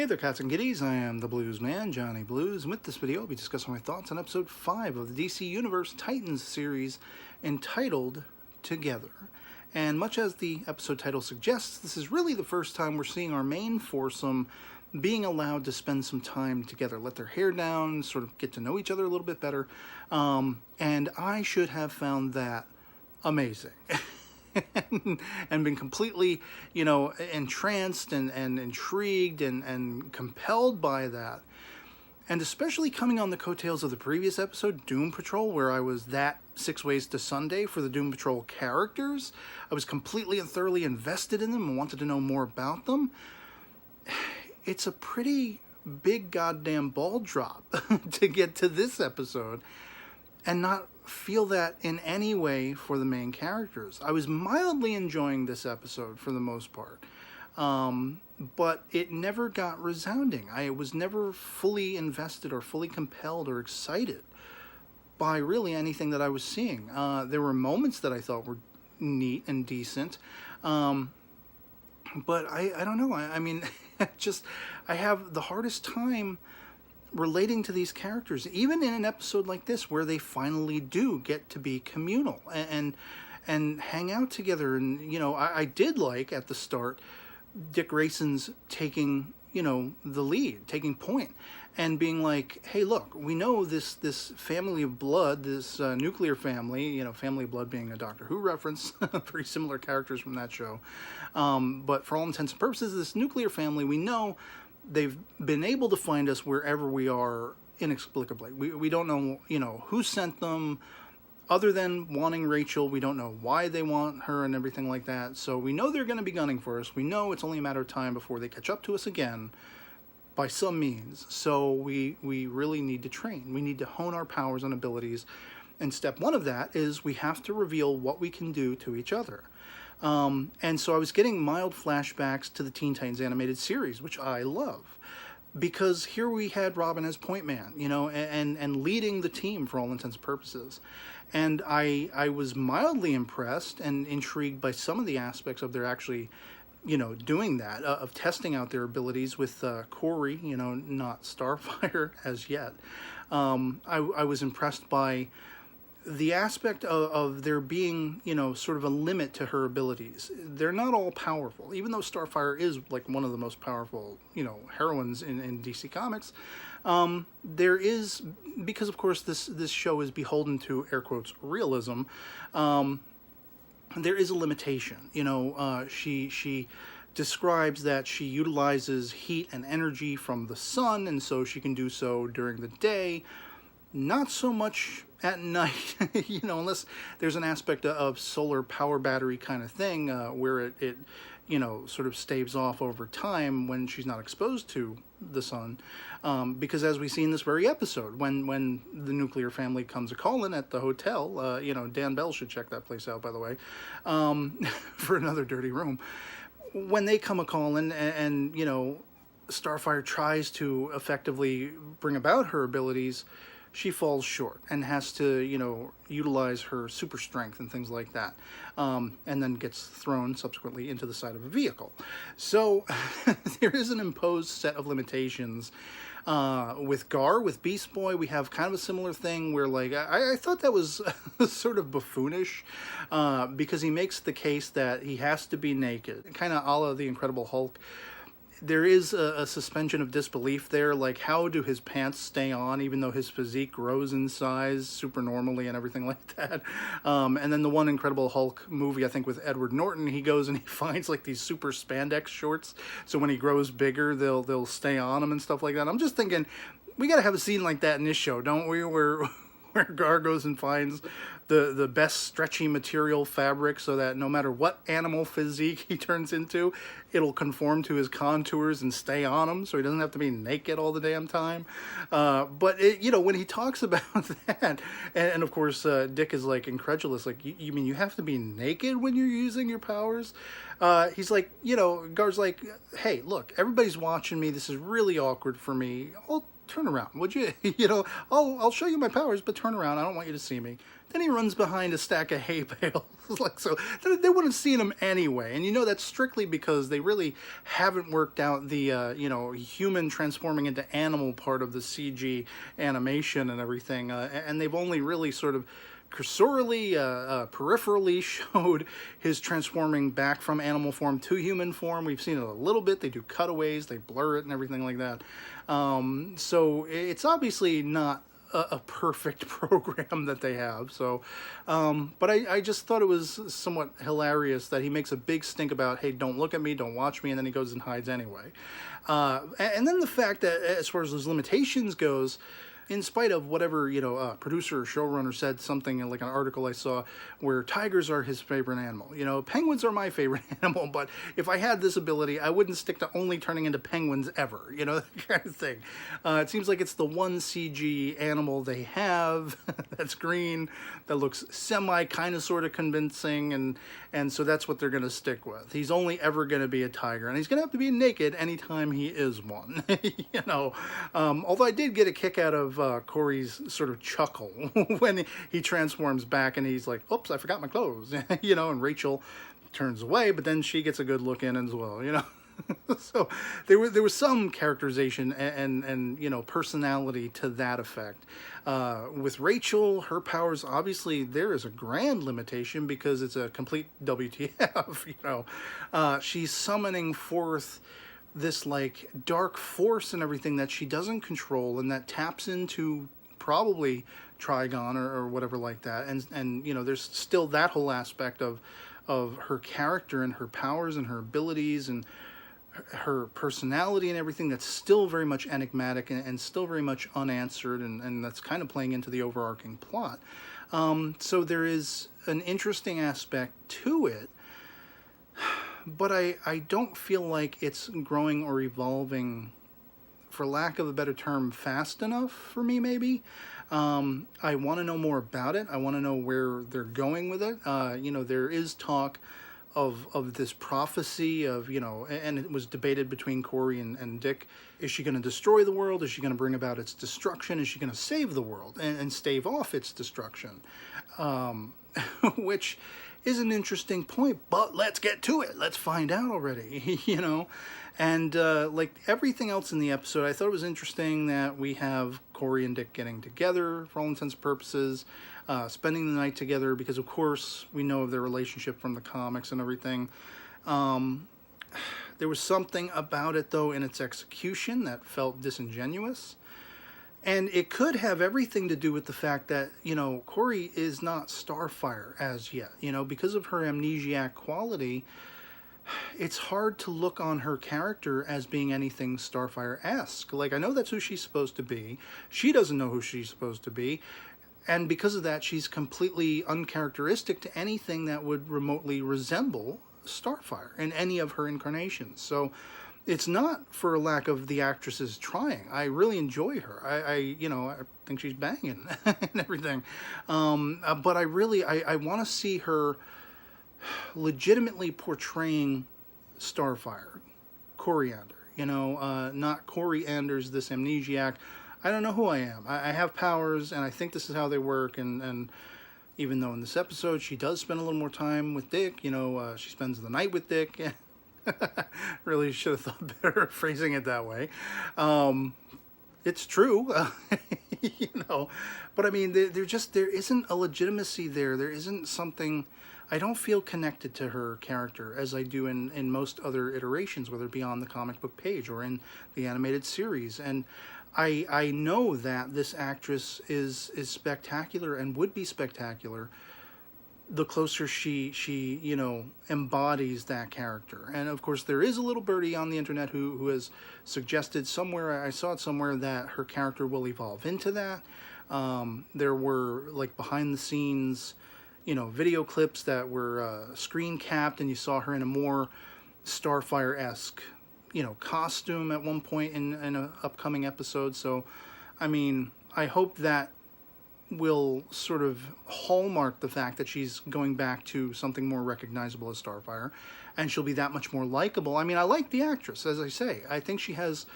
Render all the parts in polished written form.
Hey there, cats and kitties. I am the Blues Man, Johnny Blues, and with this video I'll be discussing my thoughts on episode 5 of the DC Universe Titans series entitled Together. And much as the episode title suggests, this is really the first time we're seeing our main foursome being allowed to spend some time together, let their hair down, sort of get to know each other a little bit better, and I should have found that amazing. and been completely, entranced and intrigued and compelled by that. And especially coming on the coattails of the previous episode, Doom Patrol, where I was that 6 Ways to Sunday for the Doom Patrol characters. I was completely and thoroughly invested in them and wanted to know more about them. It's a pretty big goddamn ball drop to get to this episode and not feel that in any way for the main characters. I was mildly enjoying this episode for the most part, but it never got resounding. I was never fully invested or fully compelled or excited by really anything that I was seeing. There were moments that I thought were neat and decent, but I don't know. I mean, I have the hardest time relating to these characters, even in an episode like this where they finally do get to be communal and hang out together. And I did like at the start Dick Grayson's taking the lead, taking point, and being like, hey, look, we know this family of blood, this nuclear family, family of blood being a Doctor Who reference, very similar characters from that show, but for all intents and purposes, this nuclear family, we know they've been able to find us wherever we are inexplicably. We don't know, who sent them, other than wanting Rachel. We don't know why they want her and everything like that. So we know they're going to be gunning for us. We know it's only a matter of time before they catch up to us again by some means. So we really need to train. We need to hone our powers and abilities. And step one of that is we have to reveal what we can do to each other. And so I was getting mild flashbacks to the Teen Titans animated series, which I love, because here we had Robin as point man, and leading the team for all intents and purposes. And I was mildly impressed and intrigued by some of the aspects of their actually, doing that, of testing out their abilities with Corey, not Starfire as yet. I was impressed by the aspect of there being, sort of a limit to her abilities. They're not all powerful, even though Starfire is like one of the most powerful, heroines in DC Comics. There is, because of course this show is beholden to, air quotes, realism, there is a limitation. She describes that she utilizes heat and energy from the sun, and so she can do so during the day, not so much at night, unless there's an aspect of solar power battery kind of thing, where it sort of staves off over time when she's not exposed to the sun. Because as we see in this very episode, when the nuclear family comes a-calling at the hotel, Dan Bell should check that place out, by the way, for another dirty room. When they come a-calling and Starfire tries to effectively bring about her abilities, she falls short and has to, utilize her super strength and things like that, and then gets thrown subsequently into the side of a vehicle. So there is an imposed set of limitations. With Gar, with Beast Boy, we have kind of a similar thing where, like, I thought that was sort of buffoonish, because he makes the case that he has to be naked, kind of a la the Incredible Hulk. There is a suspension of disbelief there, like how do his pants stay on even though his physique grows in size super normally and everything like that. And then the one Incredible Hulk movie, I think with Edward Norton, he goes and he finds like these super spandex shorts, so when he grows bigger they'll stay on him and stuff like that. I'm just thinking, we gotta have a scene like that in this show, don't we, where Gar goes and finds the best stretchy material fabric so that no matter what animal physique he turns into, it'll conform to his contours and stay on him, so he doesn't have to be naked all the damn time. But when he talks about that, and of course Dick is like incredulous, like, you mean you have to be naked when you're using your powers? He's like, Gar's like, hey, look, everybody's watching me. This is really awkward for me. I'll turn around, would you? I'll show you my powers, but turn around. I don't want you to see me. Then he runs behind a stack of hay bales. So they wouldn't have seen him anyway. And that's strictly because they really haven't worked out the, human transforming into animal part of the CG animation and everything. And they've only really sort of cursorily, peripherally showed his transforming back from animal form to human form. We've seen it a little bit. They do cutaways, they blur it and everything like that. So it's obviously not a perfect program that they have. So, but I just thought it was somewhat hilarious that he makes a big stink about, hey, don't look at me, don't watch me, and then he goes and hides anyway. And then the fact that as far as those limitations goes, in spite of whatever, producer or showrunner said, something like an article I saw where tigers are his favorite animal. Penguins are my favorite animal, but if I had this ability, I wouldn't stick to only turning into penguins ever, that kind of thing. It seems like it's the one CG animal they have that's green, that looks semi kind of sort of convincing, and so that's what they're going to stick with. He's only ever going to be a tiger, and he's going to have to be naked anytime he is one. Although I did get a kick out of Corey's sort of chuckle when he transforms back and he's like, oops, I forgot my clothes, and Rachel turns away, but then she gets a good look in as well, So there was some characterization and personality to that effect. With Rachel, her powers, obviously there is a grand limitation because it's a complete WTF, she's summoning forth this like dark force and everything that she doesn't control, and that taps into probably Trigon or whatever like that, and there's still that whole aspect of her character and her powers and her abilities and her personality and everything that's still very much enigmatic and still very much unanswered, and that's kind of playing into the overarching plot. So there is an interesting aspect to it, but I don't feel like it's growing or evolving, for lack of a better term, fast enough for me, maybe. I want to know more about it. I want to know where they're going with it. There is talk of this prophecy of, and it was debated between Corey and Dick. Is she going to destroy the world? Is she going to bring about its destruction? Is she going to save the world and stave off its destruction? Which is an interesting point, but let's get to it. Let's find out already, And like everything else in the episode, I thought it was interesting that we have Corey and Dick getting together for all intents and purposes, spending the night together because, of course, we know of their relationship from the comics and everything. There was something about it, though, in its execution that felt disingenuous. And it could have everything to do with the fact that, Corey is not Starfire as yet. Because of her amnesiac quality, it's hard to look on her character as being anything Starfire-esque. Like, I know that's who she's supposed to be. She doesn't know who she's supposed to be. And because of that, she's completely uncharacteristic to anything that would remotely resemble Starfire in any of her incarnations. So it's not for lack of the actresses trying. I really enjoy her. I think she's banging and everything. But I want to see her legitimately portraying Starfire, Coriander. Not Corey Anders, this amnesiac. I don't know who I am. I have powers, and I think this is how they work. And even though in this episode she does spend a little more time with Dick, she spends the night with Dick. Really should have thought better of phrasing it that way. It's true, but I mean, there isn't a legitimacy there. There isn't something. I don't feel connected to her character as I do in most other iterations, whether it be on the comic book page or in the animated series. And I know that this actress is spectacular and would be spectacular the closer she embodies that character. And of course there is a little birdie on the internet who has suggested somewhere, I saw it somewhere, that her character will evolve into that. There were like behind the scenes video clips that were screen capped, and you saw her in a more Starfire-esque costume at one point in an upcoming episode. So I mean, I hope that will sort of hallmark the fact that she's going back to something more recognizable as Starfire, and she'll be that much more likable. I mean, I like the actress, as I say. I think she has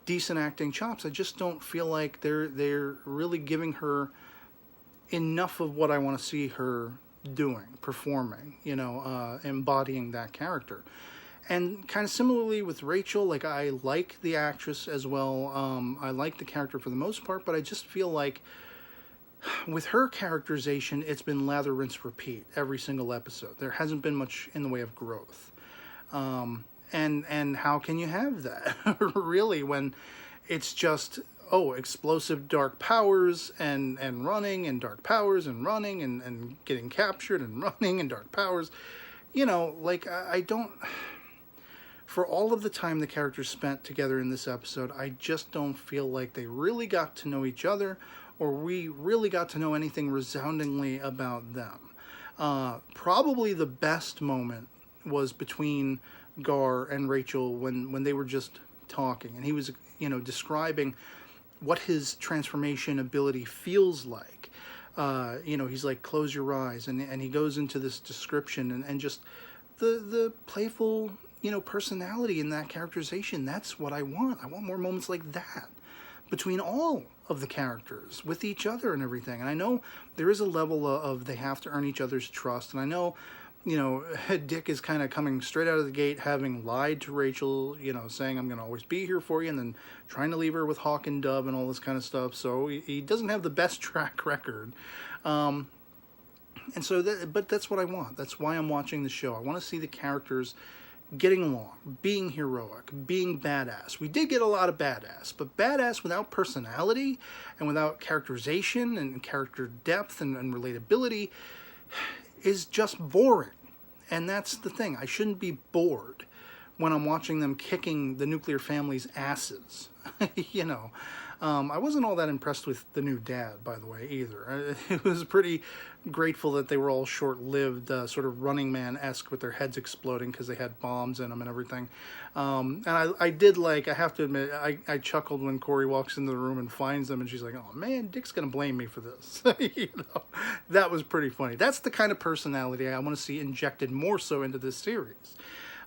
decent acting chops. I just don't feel like they're really giving her enough of what I want to see her doing, performing, embodying that character. And kind of similarly with Rachel, like, I like the actress as well. I like the character for the most part, but I just feel like with her characterization, it's been lather, rinse, repeat every single episode. There hasn't been much in the way of growth. And how can you have that, really, when it's just, explosive dark powers and running, and dark powers and running, and getting captured and running, and dark powers. Like, I don't... For all of the time the characters spent together in this episode, I just don't feel like they really got to know each other, or we really got to know anything resoundingly about them. Probably the best moment was between Gar and Rachel when they were just talking, and he was, describing what his transformation ability feels like. He's like, close your eyes, and he goes into this description, and just the playful, personality in that characterization. That's what I want. I want more moments like that between all of the characters, with each other and everything. And I know there is a level of they have to earn each other's trust, and I know, Dick is kind of coming straight out of the gate, having lied to Rachel, saying, I'm going to always be here for you, and then trying to leave her with Hawk and Dove and all this kind of stuff. So he doesn't have the best track record. And so, but that's what I want. That's why I'm watching the show. I want to see the characters getting along, being heroic, being badass. We did get a lot of badass, but badass without personality and without characterization and character depth and relatability is just boring. And that's the thing. I shouldn't be bored when I'm watching them kicking the nuclear family's asses. I wasn't all that impressed with the new dad, by the way, either. It was pretty grateful that they were all short-lived, sort of Running Man-esque, with their heads exploding because they had bombs in them and everything. And I did like, I have to admit, I chuckled when Corey walks into the room and finds them, and she's like, oh man, Dick's going to blame me for this. That was pretty funny. That's the kind of personality I want to see injected more so into this series.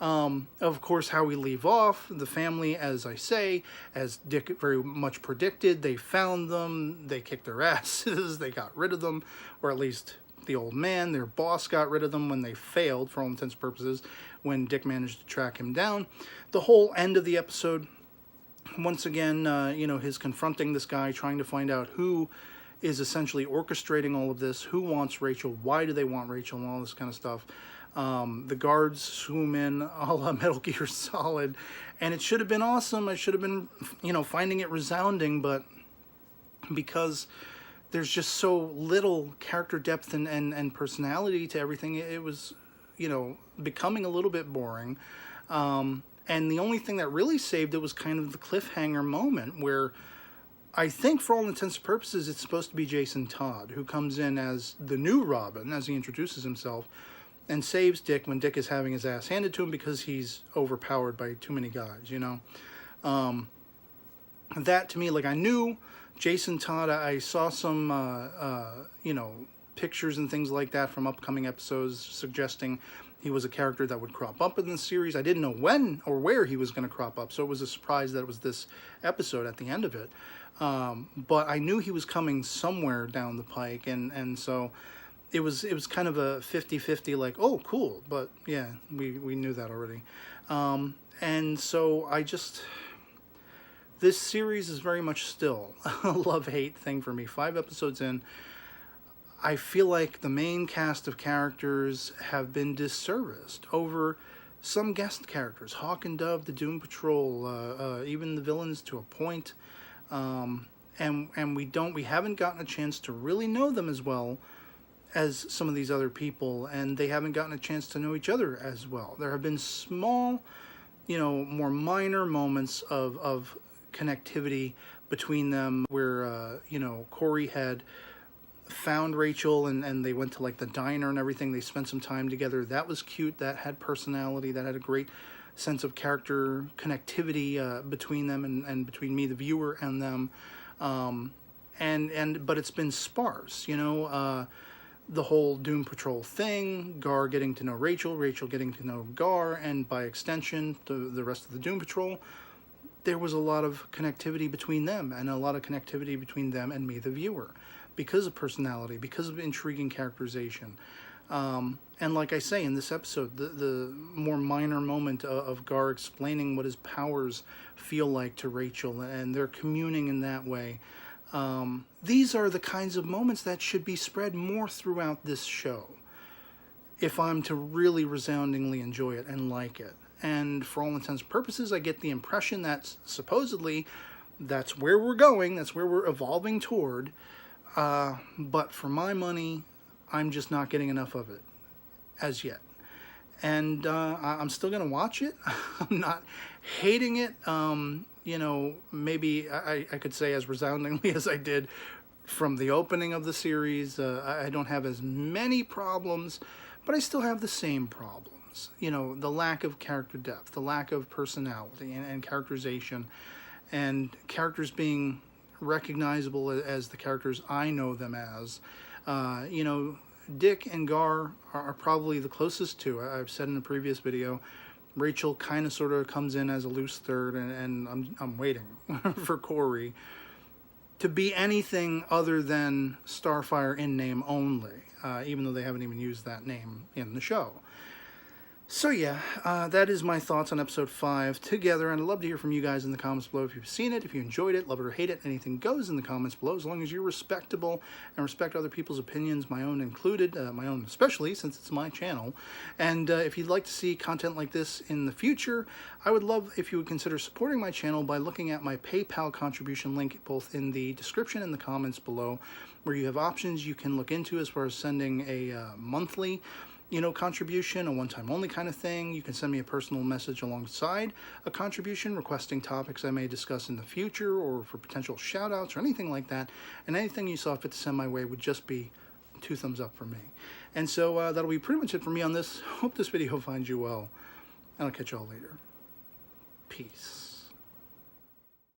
Of course, how we leave off, the family, as I say, as Dick very much predicted, they found them, they kicked their asses, they got rid of them, or at least the old man, their boss, got rid of them when they failed, for all intents and purposes, when Dick managed to track him down. The whole end of the episode, once again, his confronting this guy, trying to find out who is essentially orchestrating all of this, who wants Rachel, why do they want Rachel, and all this kind of stuff. The guards swoon in a la Metal Gear Solid, and it should have been awesome. I should have been, finding it resounding, but because there's just so little character depth and personality to everything, it was, becoming a little bit boring. And the only thing that really saved it was kind of the cliffhanger moment where I think for all intents and purposes it's supposed to be Jason Todd, who comes in as the new Robin, as he introduces himself, and saves Dick when Dick is having his ass handed to him because he's overpowered by too many guys, That, to me, like, I knew Jason Todd. I saw some, pictures and things like that from upcoming episodes suggesting he was a character that would crop up in the series. I didn't know when or where he was going to crop up, so it was a surprise that it was this episode at the end of it. But I knew he was coming somewhere down the pike, and so it was kind of a 50-50, like, oh, cool, but yeah, we knew that already. And so this series is very much still a love-hate thing for me. 5 episodes in, I feel like the main cast of characters have been disserviced over some guest characters. Hawk and Dove, the Doom Patrol, even the villains to a point. And we haven't gotten a chance to really know them as well as some of these other people, and they haven't gotten a chance to know each other as well. There have been small, more minor moments of connectivity between them where, Corey had found Rachel and they went to like the diner and everything. They spent some time together. That was cute. That had personality. That had a great sense of character connectivity between them and between me, the viewer, and them. But it's been sparse, the whole Doom Patrol thing, Gar getting to know Rachel, Rachel getting to know Gar, and by extension, the rest of the Doom Patrol. there was a lot of connectivity between them, and a lot of connectivity between them and me, the viewer, because of personality, because of intriguing characterization. And like I say in this episode, the more minor moment of Gar explaining what his powers feel like to Rachel, and they're communing in that way. These are the kinds of moments that should be spread more throughout this show, if I'm to really resoundingly enjoy it and like it. And for all intents and purposes, I get the impression that supposedly that's where we're going, that's where we're evolving toward. But for my money, I'm just not getting enough of it as yet. And I'm still going to watch it. I'm not hating it. You know, maybe I could say as resoundingly as I did from the opening of the series. I don't have as many problems, but I still have the same problems. You know, the lack of character depth, the lack of personality and characterization, and characters being recognizable as the characters I know them as. You know, Dick and Gar are probably the closest to. I've said in a previous video, Rachel kind of sort of comes in as a loose third, and I'm waiting for Corey to be anything other than Starfire in name only, even though they haven't even used that name in the show. So yeah, that is my thoughts on episode 5 together, and I'd love to hear from you guys in the comments below if you've seen it, if you enjoyed it, love it or hate it. Anything goes in the comments below, as long as you're respectable and respect other people's opinions, my own included, my own especially, since it's my channel. And if you'd like to see content like this in the future, I would love if you would consider supporting my channel by looking at my PayPal contribution link, both in the description and the comments below, where you have options you can look into as far as sending a monthly contribution, a one-time only kind of thing. You can send me a personal message alongside a contribution requesting topics I may discuss in the future, or for potential shout-outs or anything like that. And anything you saw fit to send my way would just be 2 thumbs up for me. And so that'll be pretty much it for me on this. Hope this video finds you well, and I'll catch y'all later. Peace.